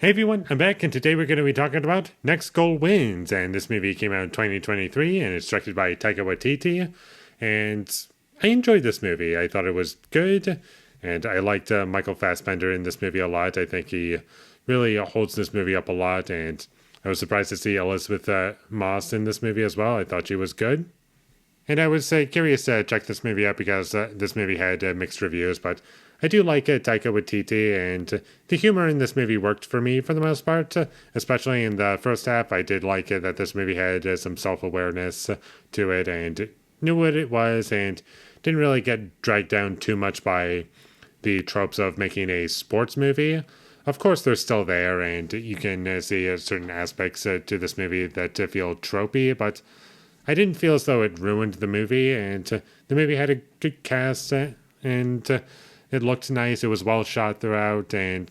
Hey everyone, I'm back, and today we're going to be talking about Next Goal Wins. And this movie came out in 2023, and it's directed by Taika Waititi. And I enjoyed this movie. I thought it was good, and I liked Michael Fassbender in this movie a lot. I think he really holds this movie up a lot, and I was surprised to see Elizabeth Moss in this movie as well. I thought she was good. And I was curious to check this movie out because this movie had mixed reviews, but I do like Taika Waititi, and the humor in this movie worked for me for the most part, especially in the first half. I did like it that this movie had some self-awareness to it and knew what it was and didn't really get dragged down too much by the tropes of making a sports movie. Of course, they're still there, and you can see certain aspects to this movie that feel tropey, but I didn't feel as though it ruined the movie, and the movie had a good cast, and it looked nice. It was well shot throughout, and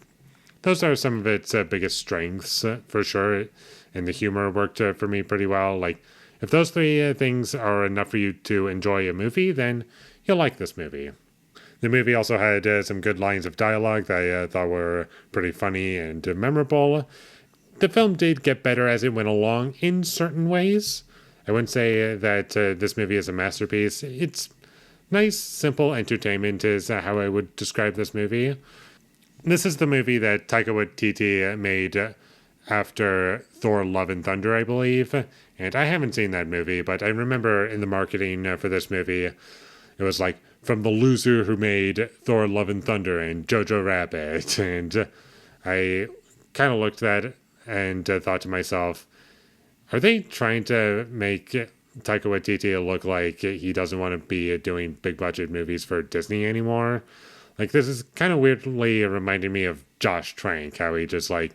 those are some of its biggest strengths, for sure. And the humor worked for me pretty well. Like, if those three things are enough for you to enjoy a movie, then you'll like this movie. The movie also had some good lines of dialogue that I thought were pretty funny and memorable. The film did get better as it went along in certain ways. I wouldn't say that this movie is a masterpiece. It's nice, simple entertainment is how I would describe this movie. This is the movie that Taika Waititi made after Thor: Love and Thunder, I believe. And I haven't seen that movie, but I remember in the marketing for this movie, it was like, from the loser who made Thor: Love and Thunder and Jojo Rabbit. And I kind of looked at it and thought to myself, are they trying to make Taika Waititi look like he doesn't want to be doing big budget movies for Disney anymore? Like, this is kind of weirdly reminding me of Josh Trank, how he just like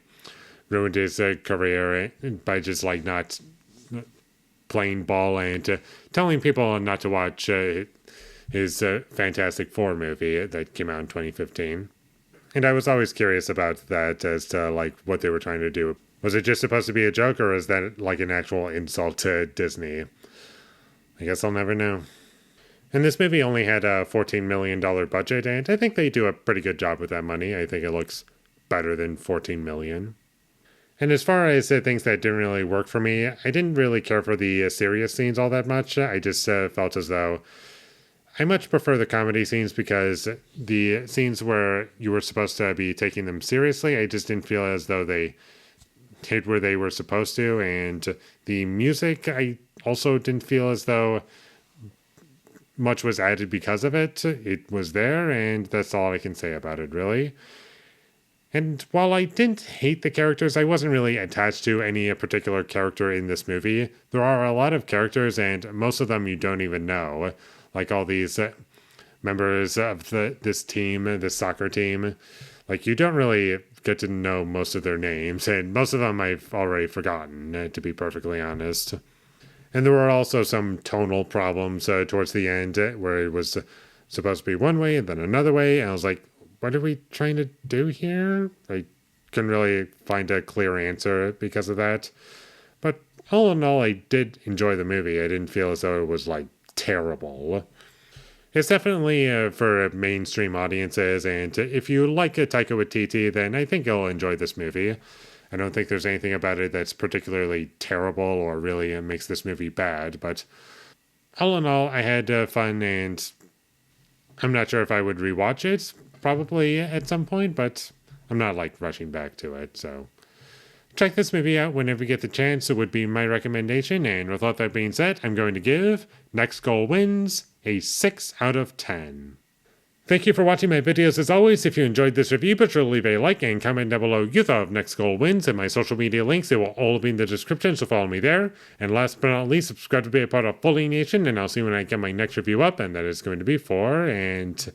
ruined his career by just like not playing ball and telling people not to watch his Fantastic Four movie that came out in 2015. And I was always curious about that as to like what they were trying to do. Was it just supposed to be a joke, or is that like an actual insult to Disney? I guess I'll never know. And this movie only had a $14 million budget, and I think they do a pretty good job with that money. I think it looks better than $14 million. And as far as things that didn't really work for me, I didn't really care for the serious scenes all that much. I just felt as though I much prefer the comedy scenes because the scenes where you were supposed to be taking them seriously, I just didn't feel as though they hit where they were supposed to. And the music, I also didn't feel as though much was added because of it. It was there, and that's all I can say about it, really. And while I didn't hate the characters, I wasn't really attached to any particular character in this movie. There are a lot of characters, and most of them you don't even know. Like all these members of this team, this soccer team. Like, you don't really get to know most of their names, and most of them I've already forgotten, to be perfectly honest. And there were also some tonal problems towards the end where it was supposed to be one way and then another way, and I was like, what are we trying to do here? I couldn't really find a clear answer because of that. But all in all, I did enjoy the movie. I didn't feel as though it was, like, terrible. It's definitely for mainstream audiences, and if you like Taika Waititi, then I think you'll enjoy this movie. I don't think there's anything about it that's particularly terrible or really makes this movie bad, but all in all, I had fun, and I'm not sure if I would rewatch it, probably at some point, but I'm not like rushing back to it, so check this movie out whenever you get the chance. It would be my recommendation, and with all that being said, I'm going to give Next Goal Wins a 6 out of 10. Thank you for watching my videos. As always, if you enjoyed this review, be sure to leave a like and comment down below you thought of Next Goal Wins, and my social media links, they will all be in the description, so follow me there. And last but not least, subscribe to be a part of Foley Nation, and I'll see you when I get my next review up, and that is going to be for, and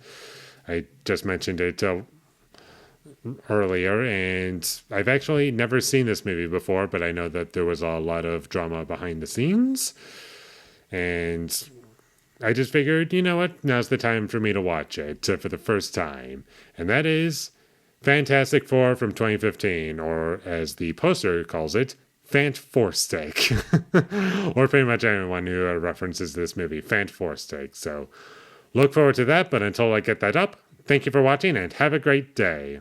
I just mentioned it earlier, and I've actually never seen this movie before, but I know that there was a lot of drama behind the scenes, and I just figured, you know what, now's the time for me to watch it for the first time, and that is Fantastic Four from 2015, or as the poster calls it, Fant Four Stick, or pretty much anyone who references this movie, Fant Four Stick. So look forward to that, but until I get that up, thank you for watching and have a great day.